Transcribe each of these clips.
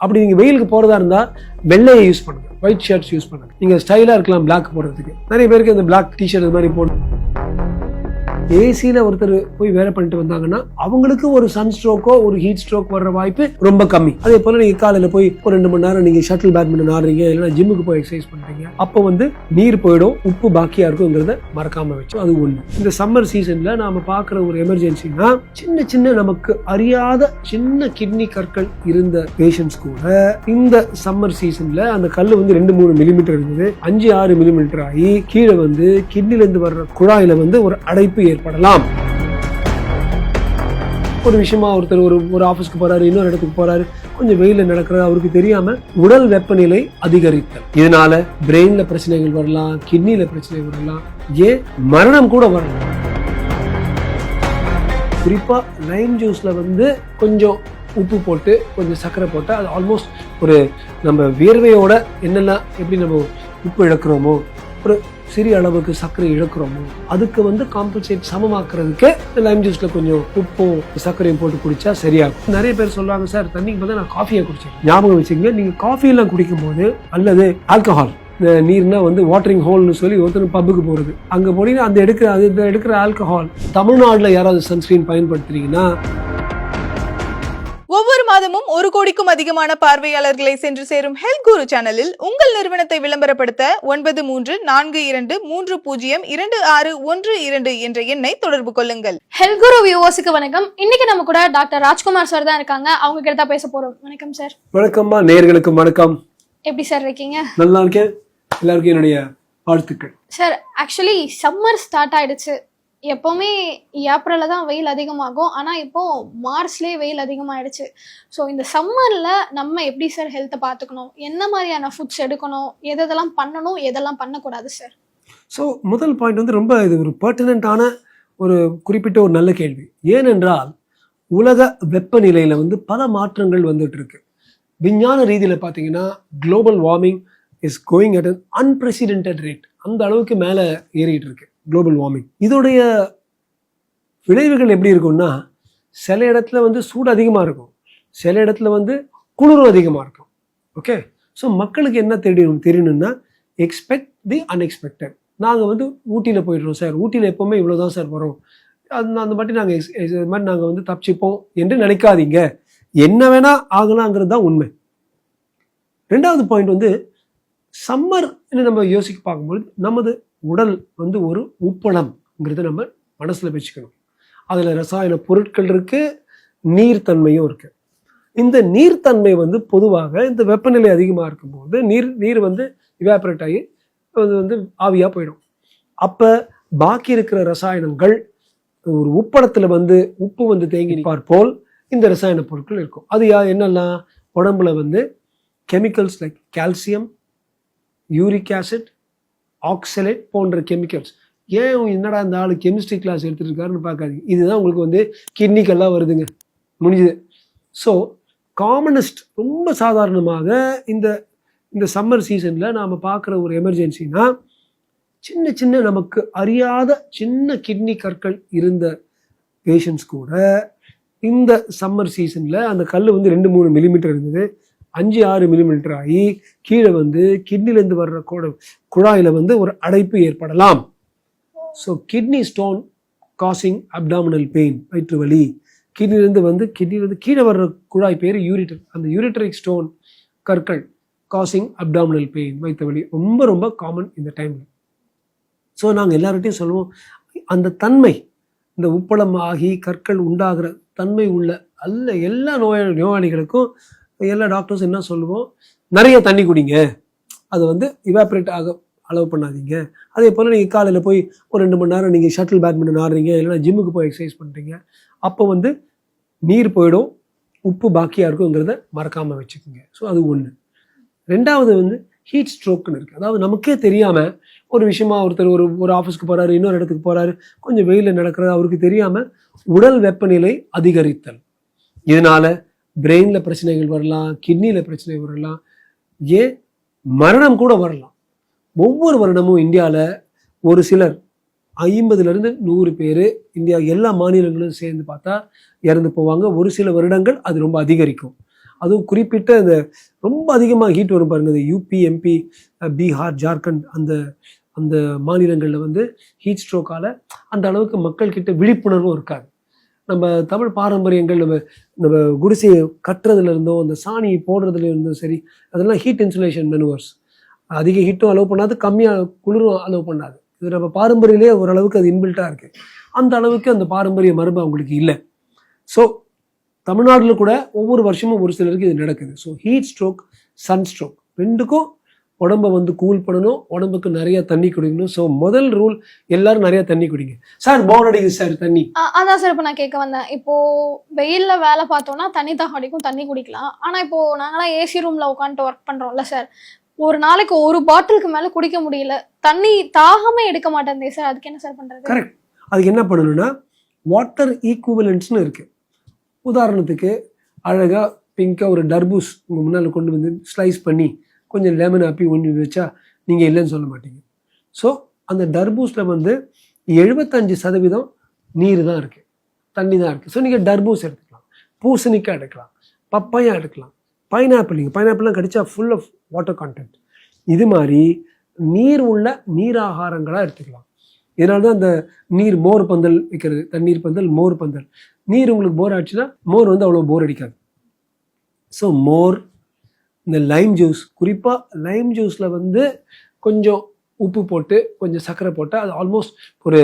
அப்படி நீங்கள் வெயிலுக்கு போகிறதா இருந்தால் வெள்ளையை யூஸ் பண்ணுங்க, ஒயிட் ஷர்ட்ஸ் யூஸ் பண்ணுங்க. நீங்கள் ஸ்டைலாக இருக்கலாம் பிளாக் போடுறதுக்கு. நிறைய பேருக்கு இந்த பிளாக் டிஷர்ட் இது மாதிரி போடணும். ஏசியில் ஒருத்தர் போய் வேலை பண்ணிட்டு வந்தாங்கன்னா அவங்களுக்கு ஒரு சன் ஸ்ட்ரோக்கோ ஒரு ஹீட் ஸ்ட்ரோக் வர்ற வாய்ப்பு ரொம்ப கம்மி. அதே போல நீங்க காலையில போய் ஒரு 2 மணி நேரம் நீங்க ஷட்டில் பேட்மிண்டன் ஆடுறீங்க, இல்லைன்னா ஜிம்முக்கு போய் எக்ஸசைஸ் பண்றீங்க, அப்போ நீர் போயிடும், உப்பு பாக்கியா இருக்குங்கிறத மறக்காம வச்சு. அது ஒண்ணு. இந்த சம்மர் சீசன்ல நாம பாக்குற ஒரு எமர்ஜென்சினா சின்ன சின்ன நமக்கு அறியாத சின்ன கிட்னி கற்கள் இருந்த பேஷண்ட்ஸ் கூட இந்த சம்மர் சீசன்ல அந்த கல் 2-3 மில்லிமீட்டர் இருந்தது 5-6 மில்லிமீட்டர் ஆகி கீழே கிட்னில இருந்து வர்ற குழாயில ஒரு அடைப்பு ஏற்படலாம். ஒரு விஷயமா ஒருத்தர் ஒரு ஆபீஸ்க்கு போறாரு, இன்னொரு இடத்துக்கு போறாரு, கொஞ்சம் வெயில நடக்கிறது, அவருக்கு தெரியாம உடல் வெப்பநிலை அதிகரித்தல், இதனால பிரெயின்ல பிரச்சனைகள் வரலாம், கிட்னில பிரச்சனை வரலாம், ஏன் மரணம் கூட வரலாம். குறிப்பா லைம் ஜூஸ்ல கொஞ்சம் உப்பு போட்டு கொஞ்சம் சர்க்கரை போட்டு அது ஆல்மோஸ்ட் ஒரு நம்ம வியர்வையோட என்னெல்லாம் எப்படி நம்ம உப்பு இழக்கிறோமோ ஒரு சிறிய அளவுக்கு சர்க்கரை இழக்கிறோமோ அதுக்கு காம்பன்சேட் சமமாக்குறதுக்கு லைம் ஜூஸ்ல கொஞ்சம் உப்பும் சர்க்கரையும் போட்டு குடிச்சா சரியாகும். நிறைய பேர் சொல்றாங்க, சார் தண்ணிக்கு பதிலா நான் காஃபியை குடிச்சேன். ஞாபகம் வச்சுக்கங்க, நீங்க காஃபி எல்லாம் குடிக்கும் போது அல்லது ஆல்கஹால், நீர்னா வாட்டரிங் ஹோல்னு சொல்லி ஒருத்தர் பப்புக்கு போறது, அங்க போனீங்கன்னா அந்த எடுக்கிற ஆல்கஹால், தமிழ்நாடுல யாராவது சன்ஸ்கிரீன் பயன்படுத்துறீங்கன்னா ஒவ்வொரு மாதமும் 1 கோடிக்கும் அதிகமான பார்வையாளர்களை சென்று சேரும் ஹெல்த் குரு சேனலில் உங்கள் நிறுவனத்தை விளம்பரப்படுத்த 9342302612 என்ற எண்ணை தொடர்பு கொள்ளுங்கள். ஹெல்த் குரு வியூவர்ஸுக்கு வணக்கம். இன்னைக்கு நம்ம கூட டாக்டர் ராஜ்குமார் சார் தான் இருக்காங்க. அவங்க கிட்ட பேச போறோம். வணக்கம் சார். வணக்கம்மா, நேயர்களுக்கு வணக்கம். எப்படி சார் இருக்கீங்க? நல்லா இருக்கேன். எல்லாருக்கும் என்னுடைய வாழ்த்துக்கள். சார், ஆக்சுவலி சம்மர் ஸ்டார்ட் ஆயிடுச்சு. எப்பவுமே ஏப்ரல்ல தான் வெயில் அதிகமாகும், ஆனா இப்போ மார்ச்லயே வெயில் அதிகமாயிடுச்சு. ஸோ இந்த சம்மர்ல நம்ம எப்படி சார் ஹெல்த்தை பார்த்துக்கணும், என்ன மாதிரியான ஃபுட்ஸ் எடுக்கணும், எதெல்லாம் பண்ணணும், எதெல்லாம் பண்ணக்கூடாது சார்? ஸோ முதல் பாயிண்ட் ரொம்ப இது ஒரு பெர்டினன்ட்டான ஒரு குறிப்பிட்ட ஒரு நல்ல கேள்வி. ஏனென்றால் உலக வெப்பநிலையில பல மாற்றங்கள் வந்துட்டு இருக்கு. விஞ்ஞான ரீதியில பார்த்தீங்கன்னா global warming is going at an unprecedented rate. அந்த அளவுக்கு மேலே ஏறிட்டு இருக்கு குளோபல் வார்மிங். இதோடைய விளைவுகள் எப்படி இருக்கும்னா, சில இடத்துல சூடு அதிகமாக இருக்கும், சில இடத்துல குளிரும் அதிகமாக இருக்கும். ஓகே, ஸோ மக்களுக்கு என்ன தெரியணும்னா எக்ஸ்பெக்ட் தி அன்எக்ஸ்பெக்டட். நாங்கள் ஊட்டியில் போயிடுறோம் சார், ஊட்டியில் எப்போவுமே இவ்வளோ தான் சார் வரும், அந்த மாதிரி நாங்கள் தப்பிச்சுப்போம் என்று நினைக்காதீங்க. என்ன வேணா ஆகலாங்கிறது தான் உண்மை. ரெண்டாவது பாயிண்ட் சம்மர் நம்ம யோசிக்க பார்க்கும்போது நமது உடல் ஒரு உப்பளம்ங்கிறத நம்ம மனசுல வச்சுக்கணும். அதுல ரசாயன பொருட்கள் இருக்கு, நீர்த்தன்மையும் இருக்கு. இந்த நீர்த்தன்மை பொதுவாக இந்த வெப்பநிலை அதிகமாக இருக்கும்போது நீர் இவாபரேட் ஆகி ஆவியா போயிடும். அப்ப பாக்கி இருக்கிற ரசாயனங்கள் ஒரு உப்பளத்துல உப்பு தேங்கி பார்ப்போல் இந்த ரசாயன பொருட்கள் இருக்கும். அது என்னெல்லாம் உடம்புல chemicals like calcium, uric acid, oxalate போன்ற கெமிக்கல்ஸ். ஏன் என்னடா இந்த ஆளு கெமிஸ்ட்ரி கிளாஸ் எடுத்துட்டு இருக்காருன்னு பார்க்காதீங்க. இதுதான் உங்களுக்கு கிட்னிக்கெல்லாம் வருதுங்க, முடிஞ்சுது. ஸோ காமனஸ்ட் ரொம்ப சாதாரணமாக இந்த சம்மர் சீசன்ல நாம பார்க்குற ஒரு எமர்ஜென்சினா சின்ன சின்ன நமக்கு அறியாத சின்ன கிட்னி கற்கள் இருந்த பேஷண்ட்ஸ் கூட இந்த சம்மர் சீசன்ல அந்த கல் 2-3 மில்லிமீட்டர் இருந்தது 5-6 மில்லிமீட்டர் ஆகி கீழே கிட்னிலேருந்து வர்ற குழாயில ஒரு அடைப்பு ஏற்படலாம். So kidney stone causing abdominal pain, வயிற்று வலி. கிட்னிலேருந்து கீழே வர்ற குழாய் பேர் யூரிட்டர். அந்த யூரிட்டரிக் ஸ்டோன் கற்கள் காசிங் அப்டாமினல் பெயின், வயிற்று வலி ரொம்ப ரொம்ப காமன் இந்த டைம்ல. ஸோ நாங்கள் எல்லார்கிட்டையும் சொல்லுவோம், அந்த தன்மை இந்த உப்பளம் ஆகி கற்கள் உண்டாகிற தன்மை உள்ள எல்லா நோயாளிகளுக்கும் எல்லா டாக்டர்ஸ் என்ன சொல்லுவோம், நிறைய தண்ணி குடிங்க, அது இவாபரேட் ஆக அலோவ் பண்ணாதீங்க. அதே போல் நீங்கள் காலையில் போய் ஒரு 2 மணி நேரம் நீங்கள் ஷட்டில் பேட்மிண்டன் ஆடுறீங்க, இல்லைன்னா ஜிம்முக்கு போய் எக்ஸசைஸ் பண்ணுறீங்க, அப்போ நீர் போயிடும், உப்பு பாக்கியாக இருக்குங்கிறத மறக்காமல் வச்சுக்கோங்க. ஸோ அது ஒன்று. ரெண்டாவது ஹீட் ஸ்ட்ரோக்குன்னு இருக்குது. அதாவது நமக்கே தெரியாமல் ஒரு விஷயமா ஒருத்தர் ஒரு ஆஃபீஸ்க்கு போகிறாரு, இன்னொரு இடத்துக்கு போகிறாரு, கொஞ்சம் வெயிலில் நடக்கிறது, அவருக்கு தெரியாமல் உடல் வெப்பநிலை அதிகரித்தல், இதனால பிரெயின்ல பிரச்சனைகள் வரலாம், கிட்னில பிரச்சனை வரலாம், ஏன் மரணம் கூட வரலாம். ஒவ்வொரு வருடமும் இந்தியாவில் ஒரு சிலர் 50-100 பேர் இந்தியா எல்லா மாநிலங்களும் சேர்ந்து பார்த்தா இறந்து போவாங்க. ஒரு சில வருடங்கள் அது ரொம்ப அதிகரிக்கும். அதுவும் குறிப்பிட்ட இந்த ரொம்ப அதிகமாக ஹீட் வரும் பாருங்க, இந்த யூபி, எம்பி, பீகார், ஜார்க்கண்ட் அந்த அந்த மாநிலங்களில் வந்து ஹீட் ஸ்ட்ரோக்கால் அந்த அளவுக்கு மக்கள்கிட்ட விழிப்புணர்வும் இருக்காது. நம்ம தமிழ் பாரம்பரியங்கள் நம்ம குடிசையை கட்டுறதுல இருந்தோ அந்த சாணி போடுறதுல இருந்தோ சரி, அதெல்லாம் ஹீட் இன்சுலேஷன் மெனுவர்ஸ். அதிக ஹீட்டும் அலோவ் பண்ணாது, கம்மியாக குளிரும் அலோவ் பண்ணாது. இது நம்ம பாரம்பரியத்திலே ஓரளவுக்கு அது இன்பில்ட்டாக இருக்குது. அந்த அளவுக்கு அந்த பாரம்பரிய மரபு அவங்களுக்கு இல்லை. ஸோ தமிழ்நாட்டில் கூட ஒவ்வொரு வருஷமும் ஒரு சிலருக்கு இது நடக்குது. So heat stroke, sun stroke ரெண்டுக்கும் உடம்பை வந்து கூல் பண்ணணும், உடம்புக்கு நிறைய தண்ணி குடிக்கணும். ஸோ முதல் ரூல், எல்லாரும் நிறைய தண்ணி குடிங்க. சார் போர் அடிக்குது சார் தண்ணி. அதான் சார் இப்போ நான் கேட்க வந்தேன். இப்போ வெயில்ல வேலை பார்த்தோம்னா தண்ணி தாகம் அடிக்கும், தண்ணி குடிக்கலாம். ஆனா இப்போ நாங்களாம் ஏசி ரூம்ல உட்காந்துட்டு ஒர்க் பண்றோம்ல சார், ஒரு நாளைக்கு ஒரு பாட்டிலுக்கு மேல குடிக்க முடியல, தண்ணி தாகமே எடுக்க மாட்டேங்குது சார். அதுக்கு என்ன சார் பண்றது? கரெக்ட். அதுக்கு என்ன பண்ணணும்னா வாட்டர் ஈக்குவலன்ட்ஸ்னு இருக்கு. உதாரணத்துக்கு அழகா பிங்கா ஒரு டர்பூஸ் உங்க முன்னால் கொண்டு வந்து ஸ்லைஸ் பண்ணி கொஞ்சம் லெமன் அப்பி ஒன்று வச்சா நீங்கள் இல்லைன்னு சொல்ல மாட்டீங்க. ஸோ அந்த டர்பூஸில் வந்து 75% நீர் தான் இருக்குது, தண்ணி தான் இருக்குது. ஸோ நீங்கள் டர்பூஸ் எடுத்துக்கலாம், பூசணிக்காய் எடுக்கலாம், பப்பாயா எடுக்கலாம், பைனாப்பிள். நீங்கள் பைனாப்பிள்லாம் கடிச்சா ஃபுல் ஆஃப் வாட்டர் கான்டென்ட். இது மாதிரி நீர் உள்ள நீராகாரங்களாக எடுத்துக்கலாம். இதனால தான் அந்த நீர் மோர் பந்தல் வைக்கிறது, தண்ணீர் பந்தல், மோர் பந்தல். நீர் உங்களுக்கு போர் ஆச்சுன்னா மோர் வந்து அவ்வளோ போர் அடிக்காது. ஸோ மோர், இந்த லைம் ஜூஸ், குறிப்பாக லைம் ஜூஸில் வந்து கொஞ்சம் உப்பு போட்டு கொஞ்சம் சர்க்கரை போட்டால் அது ஆல்மோஸ்ட் ஒரு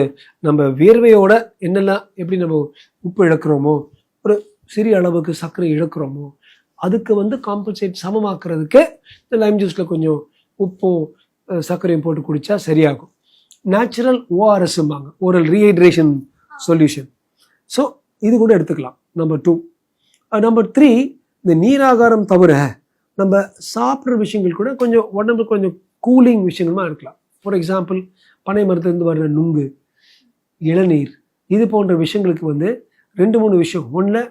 நம்ம வியர்வையோட என்னெல்லாம் எப்படி நம்ம உப்பு இழக்கிறோமோ, ஒரு சிறிய அளவுக்கு சர்க்கரை இழக்கிறோமோ, அதுக்கு வந்து காம்பன்சேட் சமமாக்குறதுக்கு இந்த லைம் ஜூஸில் கொஞ்சம் உப்பும் சர்க்கரையும் போட்டு குடித்தா சரியாகும். நேச்சுரல் ஓஆர்எஸ்ம்பாங்க, ஓரல் ரீஹைட்ரேஷன் சொல்யூஷன். ஸோ இது கூட எடுத்துக்கலாம். நம்பர் 2. நம்பர் 3, இந்த நீராகாரம் தவிர நம்ம சாப்பிட்ற விஷயங்கள் கூட கொஞ்சம் உடம்புக்கு கொஞ்சம் கூலிங் விஷயங்களுமா இருக்கலாம். ஃபார் எக்ஸாம்பிள், பனை மரத்துலேருந்து வர்ற நுங்கு, இளநீர், இது போன்ற விஷயங்களுக்கு வந்து 2-3 விஷயம். ஒன்றில்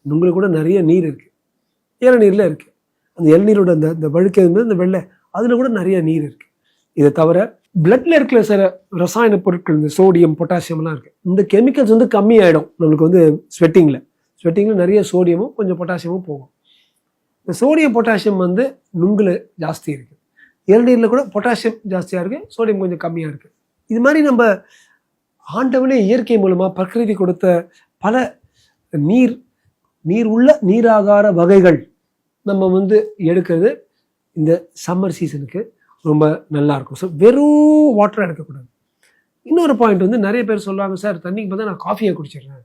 நுங்கில் கூட நிறைய நீர் இருக்குது, இளநீரில் இருக்குது. அந்த இளநீரோட அந்த வழுக்கை இந்த வெள்ளை அதில் கூட நிறைய நீர் இருக்குது. இதை தவிர பிளட்ல இருக்கிற சில ரசாயன பொருட்கள், இந்த சோடியம், பொட்டாசியம்லாம் இருக்குது. இந்த கெமிக்கல்ஸ் வந்து கம்மியாயிடும் நம்மளுக்கு வந்து ஸ்வெட்டிங்கில் நிறைய சோடியமும் கொஞ்சம் பொட்டாசியமும் போகும். இந்த சோடியம் பொட்டாசியம் வந்து நுங்கில் ஜாஸ்தி இருக்குது, இளநீரில் கூட பொட்டாசியம் ஜாஸ்தியாக இருக்குது, சோடியம் கொஞ்சம் கம்மியாக இருக்குது. இது மாதிரி நம்ம ஆண்டவனே இயற்கை மூலமாக பிரகிருதி கொடுத்த பல நீர் உள்ள நீராகார வகைகள் நம்ம வந்து எடுக்கிறது இந்த சம்மர் சீசனுக்கு ரொம்ப நல்லா இருக்கும். ஸோ வெறும் வாட்டரை எடுக்கக்கூடாது. இன்னொரு பாயிண்ட் வந்து நிறைய பேர் சொல்லுவாங்க, சார் தண்ணிக்கு பார்த்தா நான் காஃபியை குடிச்சிடுறேன்.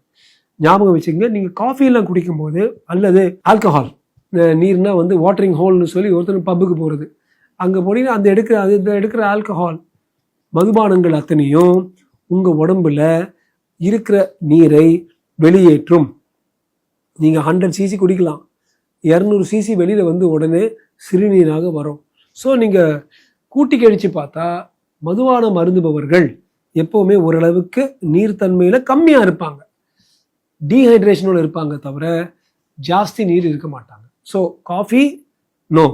ஞாபகம் வச்சுக்கங்க, நீங்கள் காஃபியெல்லாம் குடிக்கும்போது அல்லது ஆல்கஹால், நீர்னா வந்து வாட்டரிங் ஹோல்னு சொல்லி ஒருத்தர் பப்புக்கு போகிறது, அங்கே போனீங்கன்னா அந்த எடுக்கிற ஆல்கஹால் மதுபானங்கள் அத்தனையும் உங்கள் உடம்புல இருக்கிற நீரை வெளியேற்றும். நீங்கள் 100 cc குடிக்கலாம், 200 cc வெளியில் வந்து உடனே சிறுநீராக வரும். ஸோ நீங்கள் கூட்டி கழித்து பார்த்தா மதுபானம் அருந்துபவர்கள் எப்போவுமே ஓரளவுக்கு நீர்த்தன்மையில் கம்மியாக இருப்பாங்க, டீஹைட்ரேஷனோடு இருப்பாங்க, தவிர ஜாஸ்தி நீர் இருக்க மாட்டாங்க. So coffee no.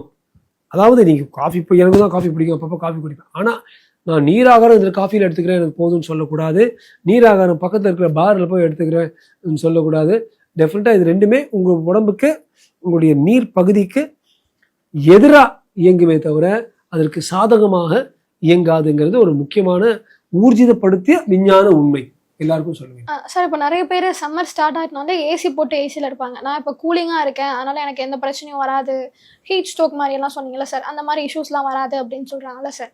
அதாவது நீங்கள் காஃபி, இப்போ எனக்கு தான் காஃபி பிடிக்கும், அப்பப்போ காஃபி குடிப்பேன். ஆனால் நான் நீராகாரம் இதில் காஃபியில் எடுத்துக்கிறேன் எனக்கு போதும்னு சொல்லக்கூடாது, நீராகாரம் பக்கத்தில் இருக்கிற பாரில் போய் எடுத்துக்கிறேன் சொல்லக்கூடாது. டெஃபினட்டாக இது ரெண்டுமே உங்கள் உடம்புக்கு, உங்களுடைய நீர் பகுதிக்கு எதிராக இயங்குமே தவிர அதற்கு சாதகமாக இயங்காதுங்கிறது ஒரு முக்கியமான ஊர்ஜிதப்படுத்திய விஞ்ஞான உண்மை. எல்லாருக்கும் சொல்லுங்க சார். இப்போ நிறைய பேர் சம்மர் ஸ்டார்ட் ஆகிட்டனால ஏசி போட்டு ஏசியில் இருப்பாங்க. நான் இப்போ கூலிங்காக இருக்கேன், அதனால எனக்கு எந்த பிரச்சனையும் வராது, ஹீட் ஸ்ட்ரோக் மாதிரி எல்லாம் சொன்னீங்கல்ல சார், அந்த மாதிரி இஷ்யூஸ்லாம் வராது அப்படின்னு சொல்கிறாங்கல்ல சார்.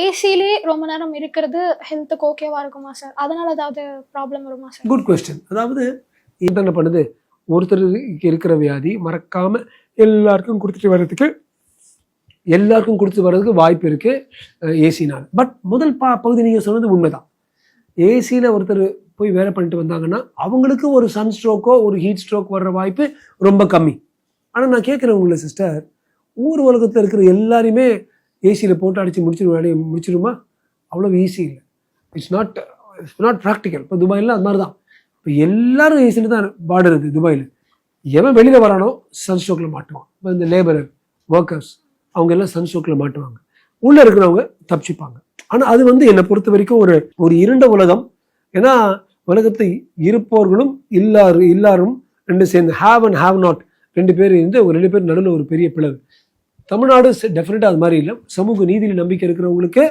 ஏசிலே ரொம்ப நேரம் இருக்கிறது ஹெல்த்துக்கு ஓகேவா இருக்குமா சார்? அதனால ஏதாவது ப்ராப்ளம் வருமா சார்? Good question. அதாவது என்ன பண்ணுது, ஒருத்தருக்கு இருக்கிற வியாதி மறக்காம எல்லாருக்கும் கொடுத்துட்டு வர்றதுக்கு வாய்ப்பு இருக்கு ஏசினால. பட் முதல் பகுதி நீங்க சொன்னது உண்மைதான். ஏசியில் ஒருத்தர் போய் வேலை பண்ணிட்டு வந்தாங்கன்னா அவங்களுக்கு ஒரு சன் ஸ்ட்ரோக்கோ ஒரு ஹீட் ஸ்ட்ரோக் வர்ற வாய்ப்பு ரொம்ப கம்மி. ஆனால் நான் கேட்குறேன் உங்களை சிஸ்டர், ஊர் உலகத்தில் இருக்கிற எல்லாருமே ஏசியில் போட்டு அடித்து முடிச்சிருமா? அவ்வளோ ஈஸி இல்லை. It's not practical. இப்போ துபாயில் அது மாதிரி தான். இப்போ எல்லாரும் ஏசியில் தான் பாடுறது துபாயில். எவன் வெளியில் வரானோ சன் ஸ்ட்ரோக்கில் மாட்டுவான். இப்போ இந்த லேபரர், ஒர்க்கர்ஸ் அவங்க எல்லாம் சன் ஸ்ட்ரோக்கில் மாட்டுவாங்க, உள்ளே இருக்கிறவங்க தப்பிச்சுப்பாங்க. ஆனால் அது வந்து என்னை பொறுத்த வரைக்கும் ஒரு இருண்ட உலகம். ஏன்னா உலகத்தை இருப்பவர்களும் எல்லாரும் ரெண்டு சேர்ந்து ஹேவ் அண்ட் ஹேவ் நாட் 2 பேர் இருந்து அவங்க 2 பேர் நடுவில் ஒரு பெரிய பிளவு. தமிழ்நாடு டெஃபினட்டாக அது மாதிரி இல்லை. சமூக நீதியில் நம்பிக்கை இருக்கிறவங்களுக்கு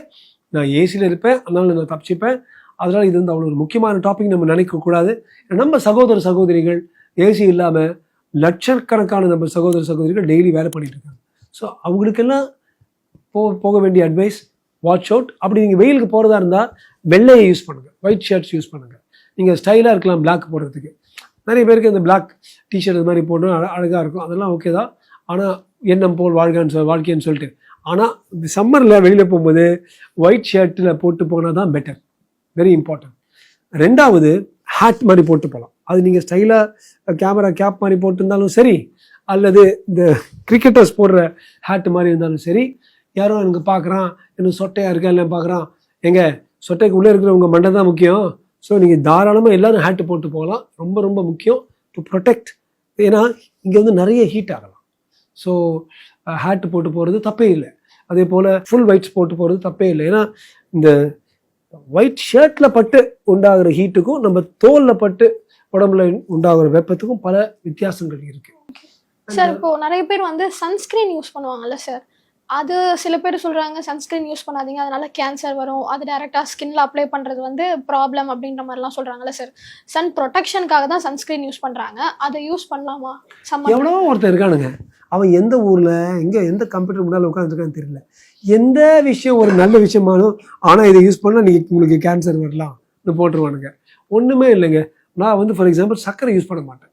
நான் ஏசியில் இருப்பேன், அதனால நான் தப்பிச்சுப்பேன். அதனால இது வந்து அவ்வளோ ஒரு முக்கியமான டாபிக் நம்ம நினைக்கக்கூடாது. நம்ம சகோதர சகோதரிகள் ஏசி இல்லாமல் லட்சக்கணக்கான நம்ம சகோதர சகோதரிகள் டெய்லி வேலை பண்ணிட்டு இருக்காங்க. ஸோ அவங்களுக்கெல்லாம் போக வேண்டிய அட்வைஸ், வாட்ச் அவுட். அப்படி நீங்கள் வெயிலுக்கு போகிறதா இருந்தால் வெள்ளையை யூஸ் பண்ணுங்கள், ஒயிட் ஷர்ட்ஸ் யூஸ் பண்ணுங்கள். நீங்கள் ஸ்டைலாக இருக்கலாம் பிளாக் போடுறதுக்கு. நிறைய பேருக்கு இந்த பிளாக் டிஷர்ட் இது மாதிரி போடணும், அழகாக இருக்கும், அதெல்லாம் ஓகே தான். ஆனால் எண்ணம் போல் வாழ்க்கைன்னு சொல்லிட்டு, ஆனால் சம்மரில் வெளியில் போகும்போது ஒயிட் ஷர்ட்டில் போட்டு போனால் தான் பெட்டர், வெரி இம்பார்ட்டன்ட். 2வது ஹேட் மாதிரி போட்டு போகலாம். அது நீங்கள் ஸ்டைலாக கேமரா கேப் மாதிரி போட்டிருந்தாலும் சரி, அல்லது இந்த கிரிக்கெட்டர்ஸ் போடுற ஹேட் மாதிரி இருந்தாலும் சரி. யாரும் எனக்கு பார்க்குறான், எனக்கு சொட்டையாக இருக்கா இல்லை பார்க்குறான், சொட்டைக்கு உள்ளே இருக்கிறவங்க மண்டை தான் முக்கியம். ஸோ நீங்கள் தாராளமாக எல்லோரும் ஹேட்டு போட்டு போகலாம். ரொம்ப ரொம்ப முக்கியம் டு ப்ரொடெக்ட். ஏன்னா இங்கே வந்து நிறைய ஹீட் ஆகலாம். ஸோ ஹேட்டு போட்டு போகிறது தப்பே இல்லை. அதே போல் ஃபுல் ஒயிட்ஸ் போட்டு போகிறது தப்பே இல்லை. ஏன்னா இந்த ஒயிட் ஷர்ட்டில் பட்டு உண்டாகிற ஹீட்டுக்கும் நம்ம தோலில் பட்டு உடம்புல உண்டாகிற வெப்பத்துக்கும் பல வித்தியாசங்கள் இருக்குது. சார் இப்போ நிறைய பேர் வந்து சன்ஸ்கிரீன் யூஸ் பண்ணுவாங்கல்ல சார், அது சில பேர் சொல்றாங்க சன்ஸ்கிரீன் யூஸ் பண்ணாதீங்க, அதனால கேன்சர் வரும், அது டைரக்டா ஸ்கின்ல அப்ளை பண்றது வந்து ப்ராப்ளம் அப்படின்ற மாதிரிலாம் சொல்றாங்கல்ல சார். சன் ப்ரொடெக்ஷனுக்காக தான் சன்ஸ்கிரீன் யூஸ் பண்றாங்க, அதை யூஸ் பண்ணலாமா? எவ்வளோ ஒருத்தர் இருக்கானுங்க, அவன் எந்த ஊர்ல எந்த கம்ப்யூட்டர் முன்னால உட்காந்துருக்கான்னு தெரியல. எந்த விஷயம் ஒரு நல்ல விஷயமானும் ஆனால் இதை யூஸ் பண்ணால் உங்களுக்கு கேன்சர் வரலாம்னு போட்டுருவானுங்க. ஒன்றுமே இல்லைங்க. நான் வந்து ஃபார் எக்ஸாம்பிள் சர்க்கரை யூஸ் பண்ண மாட்டேன்.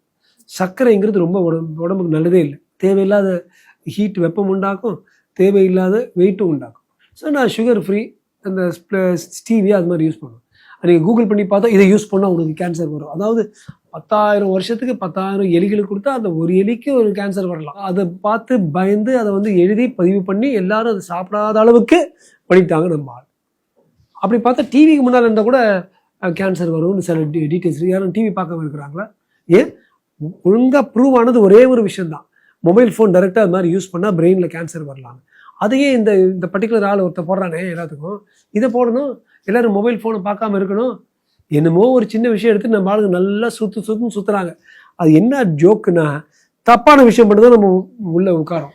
சர்க்கரைங்கிறது ரொம்ப உடம்புக்கு நல்லதே இல்லை. தேவையில்லாத ஹீட் வெப்பம் உண்டாக்கும், தேவையில்லாத வெயிட்டும் உண்டாக்கும். ஸோ நான் சுகர் ஃப்ரீ அந்த ஸ்டீவியா அது மாதிரி யூஸ் பண்ணுவேன். நீங்கள் கூகுள் பண்ணி பார்த்தா இதை யூஸ் பண்ணால் உங்களுக்கு கேன்சர் வரும். அதாவது 10,000 வருஷத்துக்கு 10,000 எலிகளுக்கு கொடுத்தா அந்த ஒரு எலிக்கு ஒரு கேன்சர் வரலாம். அதை பார்த்து பயந்து அதை வந்து எழுதி பதிவு பண்ணி எல்லாரும் அதை சாப்பிடாத அளவுக்கு பண்ணிட்டாங்க நம்ம ஆள். அப்படி பார்த்தா டிவிக்கு முன்னால் இருந்தால் கூட கேன்சர் வரும்னு சில டீட்டெயில்ஸ். யாரும் டிவி பார்க்காம இருக்கிறாங்களா? ஏன் ஒழுங்காக ப்ரூவ் ஆனது ஒரே ஒரு விஷயம்தான், மொபைல் ஃபோன் டைரெக்டாக அது மாதிரி யூஸ் பண்ணால் பிரெயினில் கேன்சர் வரலாம். அதையே இந்த பர்டிகுலர் ஆள் ஒருத்தர் போடுறானே எல்லாத்துக்கும் இதை போடணும், எல்லோரும் மொபைல் ஃபோனை பார்க்காம இருக்கணும். என்னமோ ஒரு சின்ன விஷயம் எடுத்து நம்ம ஆளுங்க நல்லா சுற்றுறாங்க. அது என்ன ஜோக்குன்னா தப்பான விஷயம் மட்டும் தான் நம்ம உள்ள உட்காரோம்.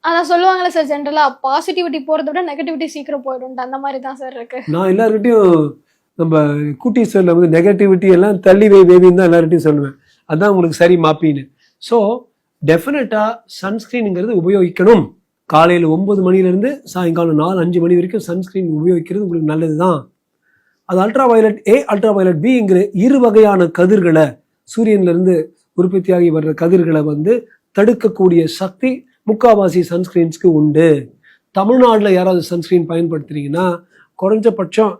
அதான் சொல்லுவாங்களே சார், ஜென்ரலா பாசிட்டிவிட்டி போறதை விட நெகட்டிவிட்டி சீக்கிரம் போயிடும், அந்த மாதிரி தான் சார் இருக்கு. நான் எல்லார்கிட்டையும் நம்ம குட்டி சொல்ல வந்து நெகட்டிவிட்டி எல்லாம் தள்ளி வை பேபின்னு தான் எல்லார்கிட்டையும் சொல்லுவேன். அதுதான் உங்களுக்கு சரி மாப்பின்னு. ஸோ டெஃபினட்டாக சன்ஸ்க்ரீனுங்கிறது உபயோகிக்கணும். காலையில் 9 மணிலேருந்து சாயங்காலம் 4-5 மணி வரைக்கும் சன்ஸ்க்ரீன் உபயோகிக்கிறது உங்களுக்கு நல்லது தான். அது அல்ட்ரா வயலட் ஏ, அல்ட்ரா வயலட் பிங்கிற 2 வகையான கதிர்களை, சூரியன்லேருந்து உற்பத்தியாகி வர்ற கதிர்களை வந்து தடுக்கக்கூடிய சக்தி முக்காவாசி சன்ஸ்க்ரீன்ஸ்க்கு உண்டு. தமிழ்நாட்டில் யாராவது சன்ஸ்க்ரீன் பயன்படுத்துறீங்கன்னா குறைஞ்சபட்சம்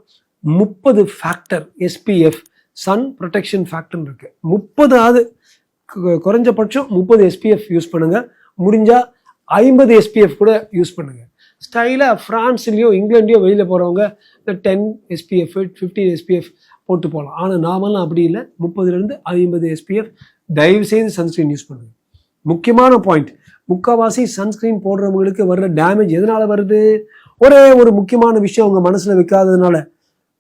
30 factor SPF sun protection factor இருக்கு. 30 குறைஞ்சபட்சம் 30 எஸ்பிஎஃப் யூஸ் பண்ணுங்க. முடிஞ்சா 50 எஸ்பிஎஃப் கூட யூஸ் பண்ணுங்க. ஸ்டைலாக ஃப்ரான்ஸ்லேயோ இங்கிலாண்ட்லேயோ வெளியில் போகிறவங்க இந்த 10 எஸ்பிஎஃப் 15 எஸ்பிஎஃப் போட்டு போகலாம். ஆனால் நாமெல்லாம் அப்படி இல்லை, 30லேருந்து 50 எஸ்பிஎஃப் தயவுசெய்து சன்ஸ்க்ரீன் யூஸ் பண்ணுங்க. முக்கியமான பாயிண்ட், முக்கால்வாசி சன்ஸ்க்ரீன் போடுறவங்களுக்கு வர்ற டேமேஜ் எதனால வருது? ஒரே ஒரு முக்கியமான விஷயம் அவங்க மனசில் வைக்காததுனால.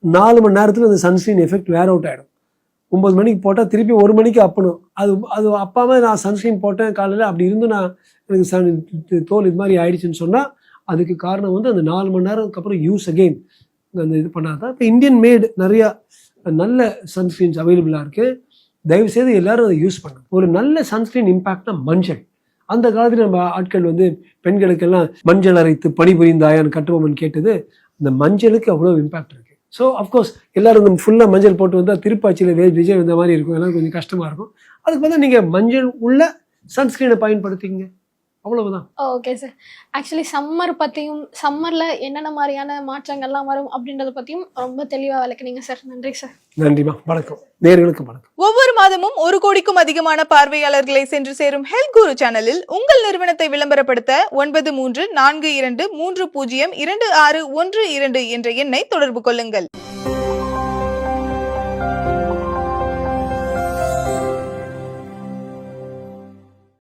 4 மணி நேரத்தில் அந்த சன்ஸ்க்ரீன் எஃபெக்ட் வேர் அவுட் ஆகிடும். 9 மணிக்கு போட்டால் திருப்பி 1 மணிக்கு அப்பணும். அது அப்பாவே நான் சன்ஸ்க்ரீன் போட்டேன் காலையில், அப்படி இருந்து நான் எனக்கு தோல் இது மாதிரி ஆயிடுச்சுன்னு சொன்னால் அதுக்கு காரணம் வந்து அந்த 4 மணி நேரத்துக்கு அப்புறம் யூஸ் அகெயின் அந்த இது பண்ணாதான். இப்போ இந்தியன் மேடு நிறையா நல்ல சன்ஸ்க்ரீன்ஸ் அவைலபிளாக இருக்குது. தயவுசெய்து எல்லாரும் அதை யூஸ் பண்ணுங்க. ஒரு நல்ல சன்ஸ்க்ரீன் இம்பாக்ட்னா மஞ்சள். அந்த காலத்தில் நம்ம ஆட்கள் வந்து பெண்களுக்கெல்லாம் மஞ்சள் அரைத்து பணிபுரிந்தாயான்னு கட்டுவோம்னு கேட்டது. அந்த மஞ்சளுக்கு அவ்வளோ இம்பாக்ட் இருக்குது. ஸோ அஃப்கோர்ஸ் எல்லாரும் ஃபுல்லாக மஞ்சள் போட்டு வந்தால் திருப்பாச்சியில் விஜய் வந்த மாதிரி இருக்கும், எல்லாம் கொஞ்சம் கஷ்டமாக இருக்கும். அதுக்கு வந்து நீங்கள் மஞ்சள் உள்ள சன்ஸ்க்ரீனை பயன்படுத்திங்க, அவ்வளவுதான். Okay sir. ஆக்சுவலி சம்மர் பற்றியும் சம்மரில் என்னென்ன மாதிரியான மாற்றங்கள்லாம் வரும் அப்படின்றத பற்றியும் ரொம்ப தெளிவாக விளக்குனீங்க சார். நன்றி சார். நன்றிமா. வணக்கம். நேயர்களுக்கு வணக்கம். ஒவ்வொரு மாதமும் 1 கோடிக்கும் அதிகமான பார்வையாளர்களை சென்று சேரும் ஹெல்த் குரு சேனலில் உங்கள் நிறுவனத்தை விளம்பரப்படுத்த 9342302612 என்ற எண்ணை தொடர்பு கொள்ளுங்கள்.